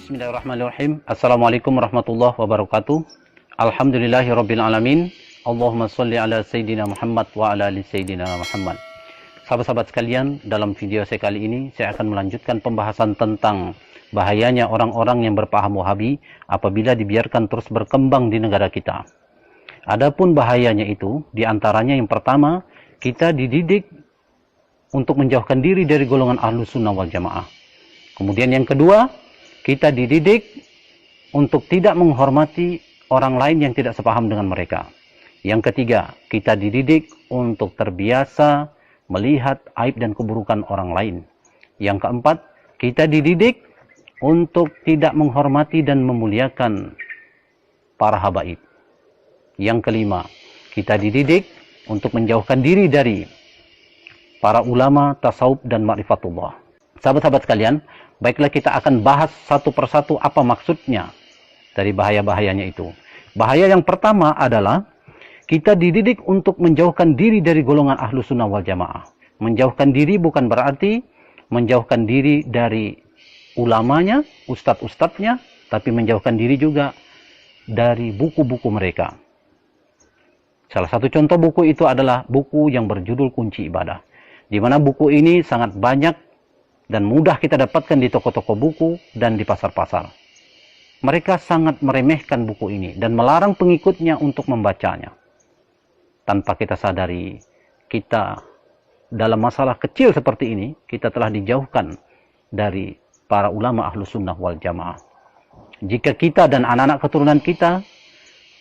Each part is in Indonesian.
Bismillahirrahmanirrahim. Assalamualaikum warahmatullahi wabarakatuh. Alhamdulillahirrabbilalamin. Allahumma salli ala Sayyidina Muhammad wa ala ali Sayyidina Muhammad. Sahabat-sahabat sekalian, dalam video saya kali ini, saya akan melanjutkan pembahasan tentang bahayanya orang-orang yang berpaham Wahabi apabila dibiarkan terus berkembang di negara kita. Adapun bahayanya itu, diantaranya yang pertama, kita dididik untuk menjauhkan diri dari golongan Ahlus Sunnah wal Jamaah. Kemudian yang kedua, kita dididik untuk tidak menghormati orang lain yang tidak sepaham dengan mereka. Yang ketiga, kita dididik untuk terbiasa melihat aib dan keburukan orang lain. Yang keempat, kita dididik untuk tidak menghormati dan memuliakan para habaib. Yang kelima, kita dididik untuk menjauhkan diri dari para ulama, tasawuf, dan ma'rifatullah. Sahabat-sahabat sekalian, baiklah kita akan bahas satu persatu apa maksudnya dari bahaya-bahayanya itu. Bahaya yang pertama adalah kita dididik untuk menjauhkan diri dari golongan Ahlus Sunnah wal Jamaah. Menjauhkan diri bukan berarti menjauhkan diri dari ulamanya, ustadz-ustadznya, tapi menjauhkan diri juga dari buku-buku mereka. Salah satu contoh buku itu adalah buku yang berjudul Kunci Ibadah, di mana buku ini sangat banyak dan mudah kita dapatkan di toko-toko buku dan di pasar-pasar. Mereka sangat meremehkan buku ini dan melarang pengikutnya untuk membacanya. Tanpa kita sadari, kita dalam masalah kecil seperti ini, kita telah dijauhkan dari para ulama Ahlus Sunnah wal Jamaah. Jika kita dan anak-anak keturunan kita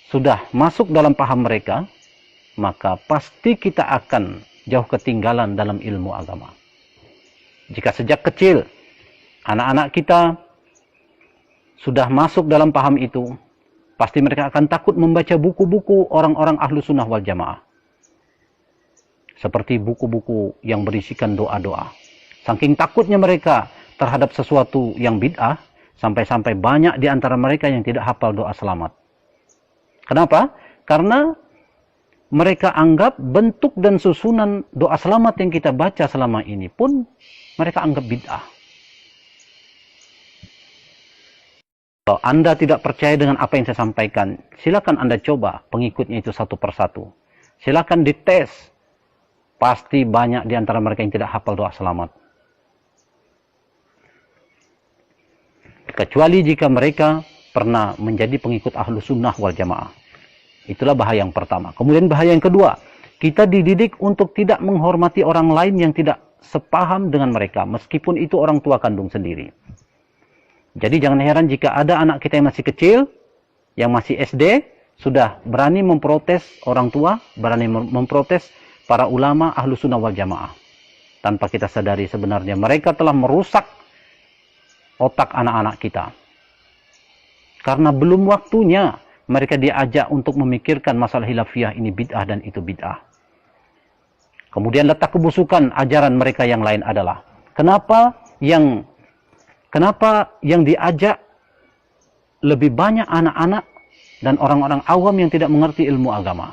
sudah masuk dalam paham mereka, maka pasti kita akan jauh ketinggalan dalam ilmu agama. Jika sejak kecil anak-anak kita sudah masuk dalam paham itu, pasti mereka akan takut membaca buku-buku orang-orang Ahlus Sunnah wal Jamaah. Seperti buku-buku yang berisikan doa-doa. Saking takutnya mereka terhadap sesuatu yang bid'ah, sampai-sampai banyak di antara mereka yang tidak hafal doa selamat. Kenapa? Karena mereka anggap bentuk dan susunan doa selamat yang kita baca selama ini pun mereka anggap bid'ah. Kalau Anda tidak percaya dengan apa yang saya sampaikan, silakan Anda coba pengikutnya itu satu persatu. Silakan dites. Pasti banyak di antara mereka yang tidak hafal doa selamat. Kecuali jika mereka pernah menjadi pengikut Ahlus Sunnah wal Jamaah. Itulah bahaya yang pertama. Kemudian bahaya yang kedua, kita dididik untuk tidak menghormati orang lain yang tidak sepaham dengan mereka, meskipun itu orang tua kandung sendiri. Jadi jangan heran jika ada anak kita yang masih kecil, yang masih SD, sudah berani memprotes orang tua, berani memprotes para ulama Ahlus Sunnah wal Jamaah. Tanpa kita sadari sebenarnya mereka telah merusak otak anak-anak kita. Karena belum waktunya mereka diajak untuk memikirkan masalah hilafiyah ini bid'ah dan itu bid'ah. Kemudian letak kebusukan ajaran mereka yang lain adalah kenapa yang diajak lebih banyak anak-anak dan orang-orang awam yang tidak mengerti ilmu agama.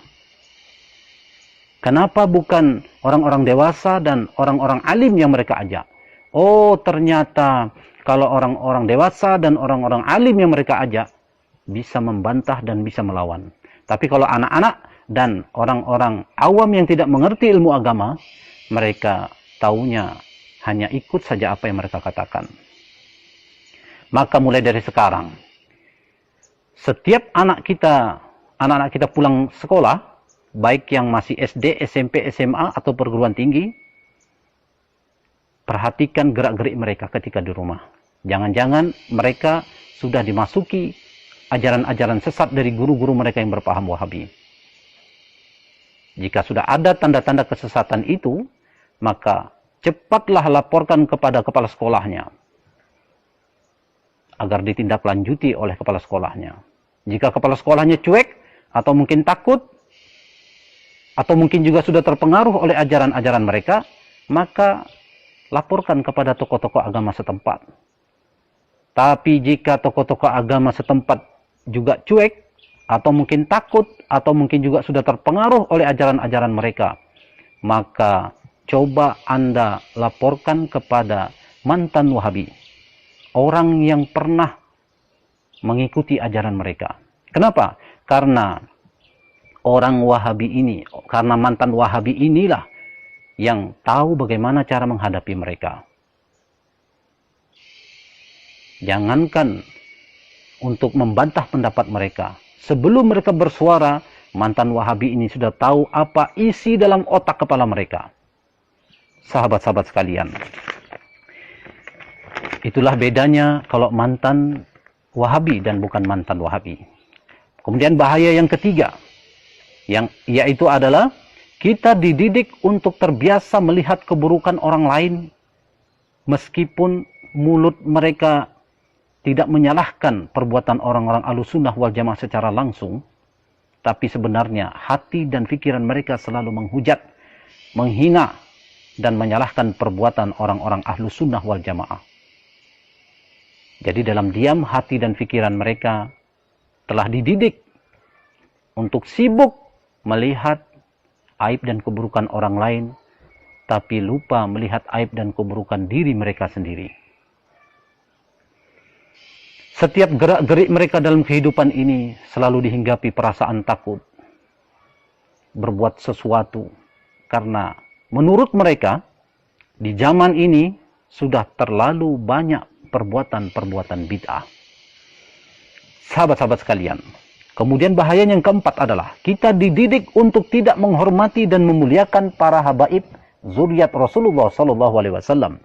Kenapa bukan orang-orang dewasa dan orang-orang alim yang mereka ajak? Oh, ternyata kalau orang-orang dewasa dan orang-orang alim yang mereka ajak bisa membantah dan bisa melawan. Tapi kalau anak-anak dan orang-orang awam yang tidak mengerti ilmu agama, mereka taunya hanya ikut saja apa yang mereka katakan. Maka mulai dari sekarang, setiap anak-anak kita pulang sekolah, baik yang masih SD, SMP, SMA, atau perguruan tinggi, perhatikan gerak-gerik mereka ketika di rumah. Jangan-jangan mereka sudah dimasuki ajaran-ajaran sesat dari guru-guru mereka yang berpaham Wahabi. Jika sudah ada tanda-tanda kesesatan itu, maka cepatlah laporkan kepada kepala sekolahnya agar ditindaklanjuti oleh kepala sekolahnya. Jika kepala sekolahnya cuek atau mungkin takut atau mungkin juga sudah terpengaruh oleh ajaran-ajaran mereka, maka laporkan kepada tokoh-tokoh agama setempat. Tapi jika tokoh-tokoh agama setempat juga cuek, atau mungkin takut, atau mungkin juga sudah terpengaruh oleh ajaran-ajaran mereka, maka coba Anda laporkan kepada mantan Wahabi. Orang yang pernah mengikuti ajaran mereka. Kenapa? Karena orang Wahabi ini, karena mantan Wahabi inilah yang tahu bagaimana cara menghadapi mereka. Jangankan untuk membantah pendapat mereka, sebelum mereka bersuara, mantan Wahabi ini sudah tahu apa isi dalam otak kepala mereka. Sahabat-sahabat sekalian, itulah bedanya kalau mantan Wahabi dan bukan mantan Wahabi. Kemudian bahaya yang ketiga, yaitu adalah kita dididik untuk terbiasa melihat keburukan orang lain, meskipun mulut mereka tidak menyalahkan perbuatan orang-orang Ahlussunnah wal Jamaah secara langsung, tapi sebenarnya hati dan pikiran mereka selalu menghujat, menghina, dan menyalahkan perbuatan orang-orang Ahlussunnah wal Jamaah. Jadi dalam diam hati dan pikiran mereka telah dididik untuk sibuk melihat aib dan keburukan orang lain, tapi lupa melihat aib dan keburukan diri mereka sendiri. Setiap gerak-gerik mereka dalam kehidupan ini selalu dihinggapi perasaan takut berbuat sesuatu, karena menurut mereka di zaman ini sudah terlalu banyak perbuatan-perbuatan bid'ah. Sahabat-sahabat sekalian, kemudian bahaya yang keempat adalah kita dididik untuk tidak menghormati dan memuliakan para habaib zuriat Rasulullah SAW.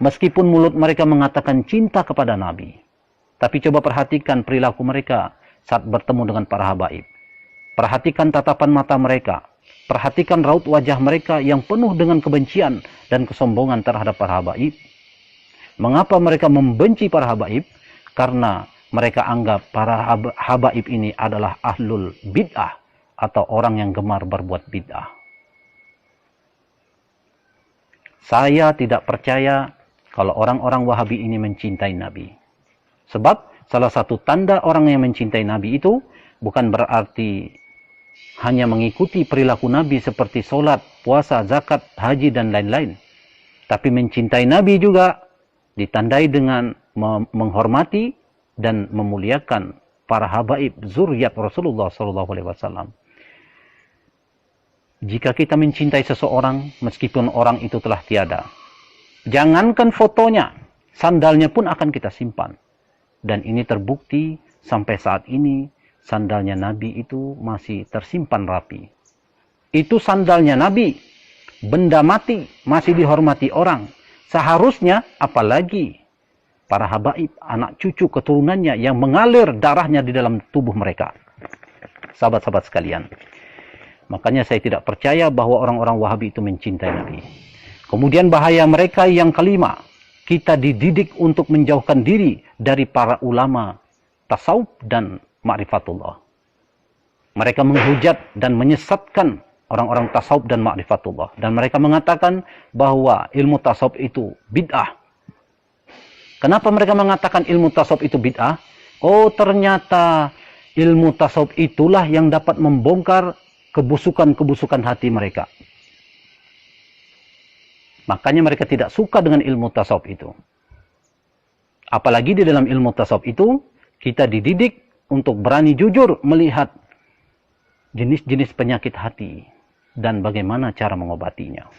Meskipun mulut mereka mengatakan cinta kepada Nabi, tapi coba perhatikan perilaku mereka saat bertemu dengan para habaib. Perhatikan tatapan mata mereka, perhatikan raut wajah mereka yang penuh dengan kebencian dan kesombongan terhadap para habaib. Mengapa mereka membenci para habaib? Karena mereka anggap para habaib ini adalah ahlul bid'ah, atau orang yang gemar berbuat bid'ah. Saya tidak percaya kalau orang-orang Wahabi ini mencintai Nabi. Sebab salah satu tanda orang yang mencintai Nabi itu bukan berarti hanya mengikuti perilaku Nabi seperti sholat, puasa, zakat, haji, dan lain-lain. Tapi mencintai Nabi juga ditandai dengan menghormati dan memuliakan para habaib zuriat Rasulullah SAW. Jika kita mencintai seseorang, meskipun orang itu telah tiada, jangankan fotonya, sandalnya pun akan kita simpan. Dan ini terbukti sampai saat ini, sandalnya Nabi itu masih tersimpan rapi. Itu sandalnya Nabi, benda mati, masih dihormati orang. Seharusnya, apalagi para habaib, anak cucu keturunannya yang mengalir darahnya di dalam tubuh mereka. Sahabat-sahabat sekalian, makanya saya tidak percaya bahwa orang-orang Wahabi itu mencintai Nabi. Kemudian bahaya mereka yang kelima, kita dididik untuk menjauhkan diri dari para ulama tasawuf dan ma'rifatullah. Mereka menghujat dan menyesatkan orang-orang tasawuf dan ma'rifatullah. Dan mereka mengatakan bahwa ilmu tasawuf itu bid'ah. Kenapa mereka mengatakan ilmu tasawuf itu bid'ah? Oh, ternyata ilmu tasawuf itulah yang dapat membongkar kebusukan-kebusukan hati mereka. Makanya mereka tidak suka dengan ilmu tasawuf itu. Apalagi di dalam ilmu tasawuf itu, kita dididik untuk berani jujur melihat jenis-jenis penyakit hati dan bagaimana cara mengobatinya.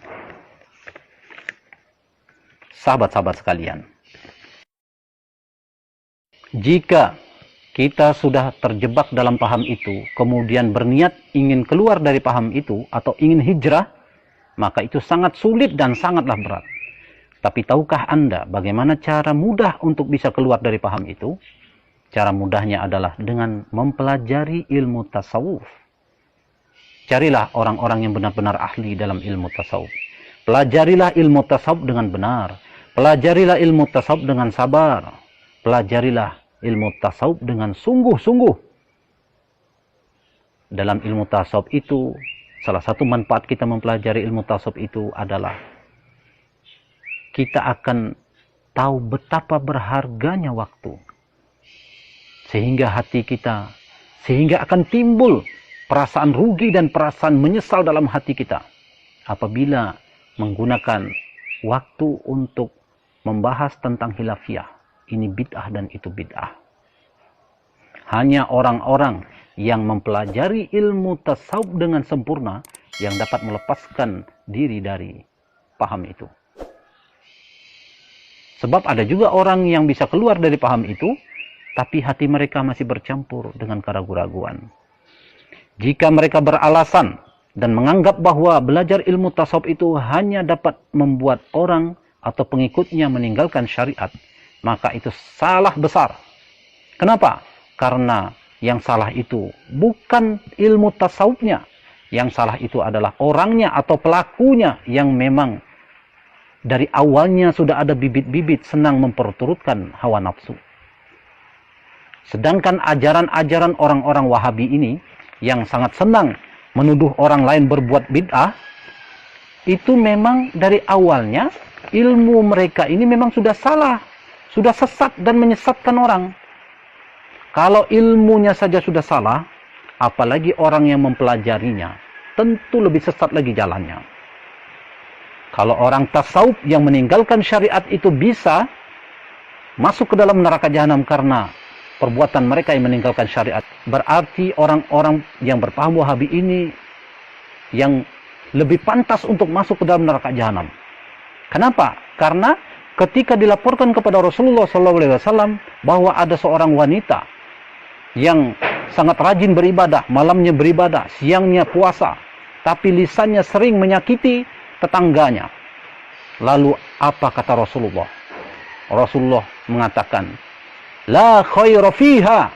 Sahabat-sahabat sekalian, jika kita sudah terjebak dalam paham itu, kemudian berniat ingin keluar dari paham itu atau ingin hijrah, maka itu sangat sulit dan sangatlah berat. Tapi tahukah Anda bagaimana cara mudah untuk bisa keluar dari paham itu? Cara mudahnya adalah dengan mempelajari ilmu tasawuf. Carilah orang-orang yang benar-benar ahli dalam ilmu tasawuf. Pelajarilah ilmu tasawuf dengan benar. Pelajarilah ilmu tasawuf dengan sabar. Pelajarilah ilmu tasawuf dengan sungguh-sungguh. Dalam ilmu tasawuf itu, salah satu manfaat kita mempelajari ilmu tasawuf itu adalah kita akan tahu betapa berharganya waktu. Sehingga hati kita, sehingga akan timbul perasaan rugi dan perasaan menyesal dalam hati kita apabila menggunakan waktu untuk membahas tentang khilafiyah. Ini bid'ah dan itu bid'ah. hanya orang-orang yang mempelajari ilmu tasawuf dengan sempurna yang dapat melepaskan diri dari paham itu. Sebab ada juga orang yang bisa keluar dari paham itu, tapi hati mereka masih bercampur dengan keraguan-raguan. Jika mereka beralasan dan menganggap bahwa belajar ilmu tasawuf itu hanya dapat membuat orang atau pengikutnya meninggalkan syariat, maka itu salah besar. Kenapa? Karena yang salah itu bukan ilmu tasawufnya. Yang salah itu adalah orangnya atau pelakunya yang memang dari awalnya sudah ada bibit-bibit senang memperturutkan hawa nafsu. Sedangkan ajaran-ajaran orang-orang Wahabi ini yang sangat senang menuduh orang lain berbuat bid'ah, itu memang dari awalnya ilmu mereka ini memang sudah salah, sudah sesat dan menyesatkan orang. Kalau ilmunya saja sudah salah, apalagi orang yang mempelajarinya, tentu lebih sesat lagi jalannya. Kalau orang tasawuf yang meninggalkan syariat itu bisa masuk ke dalam neraka jahanam karena perbuatan mereka yang meninggalkan syariat, berarti orang-orang yang berpaham Wahabi ini yang lebih pantas untuk masuk ke dalam neraka jahanam. Kenapa? Karena ketika dilaporkan kepada Rasulullah SAW bahwa ada seorang wanita yang sangat rajin beribadah, malamnya beribadah, siangnya puasa, tapi lisannya sering menyakiti tetangganya. Lalu apa kata Rasulullah? Rasulullah mengatakan, la khaira fiha,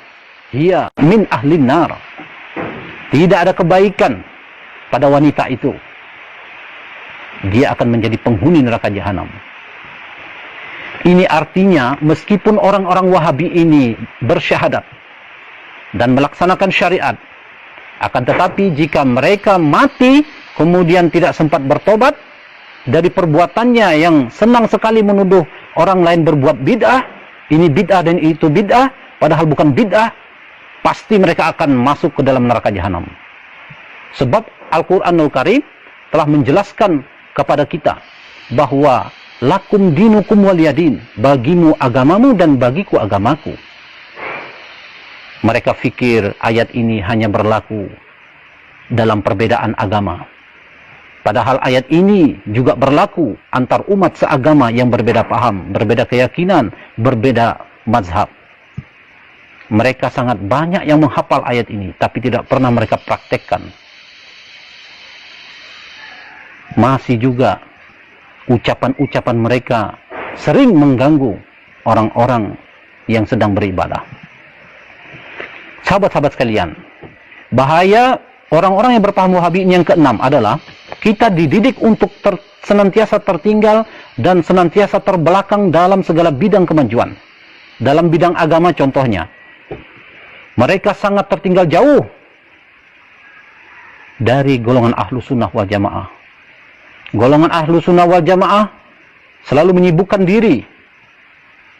hiya min ahlin nar. Tidak ada kebaikan pada wanita itu. Dia akan menjadi penghuni neraka jahanam. Ini artinya meskipun orang-orang Wahabi ini bersyahadat dan melaksanakan syariat, akan tetapi jika mereka mati kemudian tidak sempat bertobat dari perbuatannya yang senang sekali menuduh orang lain berbuat bid'ah, ini bid'ah dan itu bid'ah, padahal bukan bid'ah, pasti mereka akan masuk ke dalam neraka jahanam. Sebab Al-Quranul Karim telah menjelaskan kepada kita bahwa lakum dinukum waliyadin, bagimu agamamu dan bagiku agamaku. Mereka fikir ayat ini hanya berlaku dalam perbedaan agama. Padahal ayat ini juga berlaku antar umat seagama yang berbeda paham, berbeda keyakinan, berbeda mazhab. Mereka sangat banyak yang menghafal ayat ini, tapi tidak pernah mereka praktekkan. Masih juga ucapan-ucapan mereka sering mengganggu orang-orang yang sedang beribadah. Sahabat-sahabat sekalian, bahaya orang-orang yang berpaham Wahabi yang keenam adalah kita dididik untuk senantiasa tertinggal dan senantiasa terbelakang dalam segala bidang kemajuan. Dalam bidang agama contohnya, mereka sangat tertinggal jauh dari golongan ahlu sunnah wal jamaah. Golongan ahlu sunnah wal jamaah selalu menyibukkan diri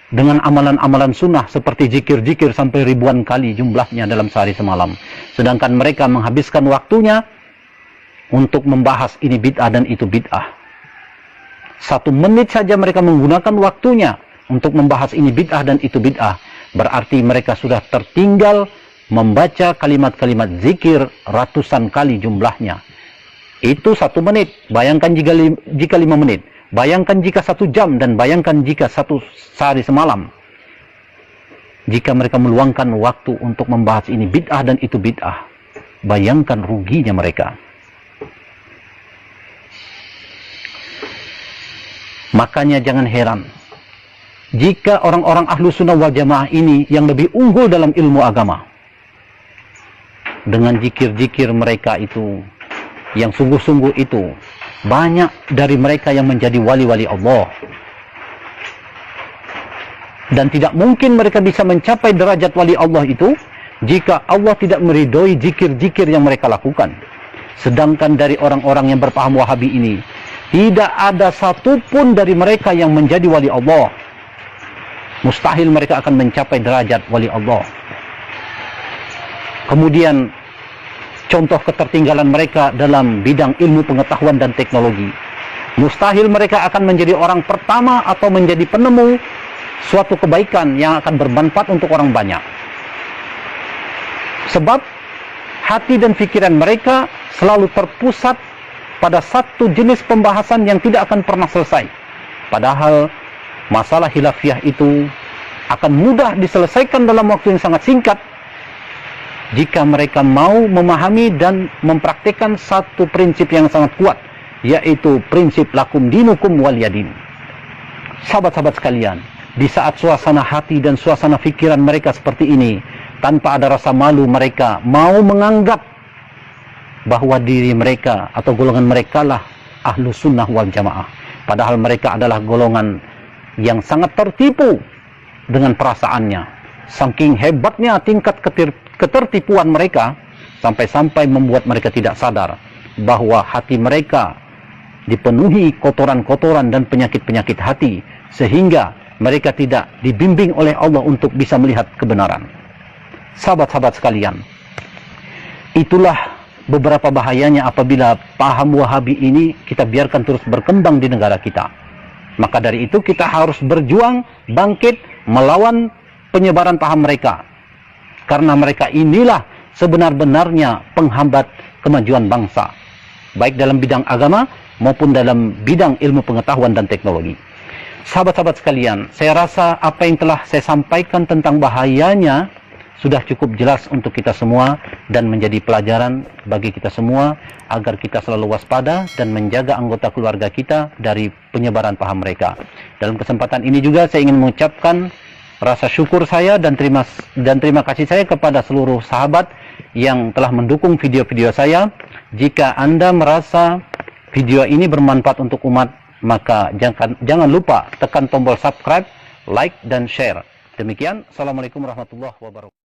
dengan amalan-amalan sunnah seperti zikir-zikir sampai ribuan kali jumlahnya dalam sehari semalam. Sedangkan mereka menghabiskan waktunya untuk membahas ini bid'ah dan itu bid'ah. 1 menit saja mereka menggunakan waktunya untuk membahas ini bid'ah dan itu bid'ah. Berarti mereka sudah tertinggal membaca kalimat-kalimat zikir ratusan kali jumlahnya. Itu 1 menit. Bayangkan jika 5 menit. Bayangkan jika 1 jam. Dan bayangkan jika 1 sehari semalam. Jika mereka meluangkan waktu untuk membahas ini bid'ah dan itu bid'ah. Bayangkan ruginya mereka. Makanya jangan heran jika orang-orang ahlu sunnah wal jamaah ini yang lebih unggul dalam ilmu agama, dengan zikir-zikir mereka itu yang sungguh-sungguh itu, banyak dari mereka yang menjadi wali-wali Allah. Dan tidak mungkin mereka bisa mencapai derajat wali Allah itu jika Allah tidak meridhoi zikir-zikir yang mereka lakukan. Sedangkan dari orang-orang yang berpaham Wahabi ini, tidak ada satupun dari mereka yang menjadi wali Allah. Mustahil mereka akan mencapai derajat wali Allah. Kemudian contoh ketertinggalan mereka dalam bidang ilmu pengetahuan dan teknologi. Mustahil mereka akan menjadi orang pertama atau menjadi penemu suatu kebaikan yang akan bermanfaat untuk orang banyak. Sebab hati dan pikiran mereka selalu terpusat pada satu jenis pembahasan yang tidak akan pernah selesai. Padahal masalah khilafiyah itu akan mudah diselesaikan dalam waktu yang sangat singkat jika mereka mau memahami dan mempraktikkan satu prinsip yang sangat kuat, yaitu prinsip lakum dinukum waliyadin. Sahabat-sahabat sekalian, di saat suasana hati dan suasana pikiran mereka seperti ini, tanpa ada rasa malu, mereka mau menganggap bahwa diri mereka atau golongan mereka lah ahlu sunnah wal jamaah. Padahal mereka adalah golongan yang sangat tertipu dengan perasaannya. Saking hebatnya tingkat ketertipuan mereka, sampai-sampai membuat mereka tidak sadar bahwa hati mereka dipenuhi kotoran-kotoran dan penyakit-penyakit hati, sehingga mereka tidak dibimbing oleh Allah untuk bisa melihat kebenaran. Sahabat-sahabat sekalian, itulah beberapa bahayanya apabila paham Wahabi ini kita biarkan terus berkembang di negara kita. Maka dari itu kita harus berjuang, bangkit, melawan penyebaran paham mereka. Karena mereka inilah sebenar-benarnya penghambat kemajuan bangsa, baik dalam bidang agama maupun dalam bidang ilmu pengetahuan dan teknologi. Sahabat-sahabat sekalian, saya rasa apa yang telah saya sampaikan tentang bahayanya sudah cukup jelas untuk kita semua dan menjadi pelajaran bagi kita semua agar kita selalu waspada dan menjaga anggota keluarga kita dari penyebaran paham mereka. Dalam kesempatan ini juga saya ingin mengucapkan rasa syukur saya dan terima kasih saya kepada seluruh sahabat yang telah mendukung video-video saya. Jika Anda merasa video ini bermanfaat untuk umat, maka jangan lupa tekan tombol subscribe, like, dan share. Demikian, Assalamualaikum warahmatullahi wabarakatuh.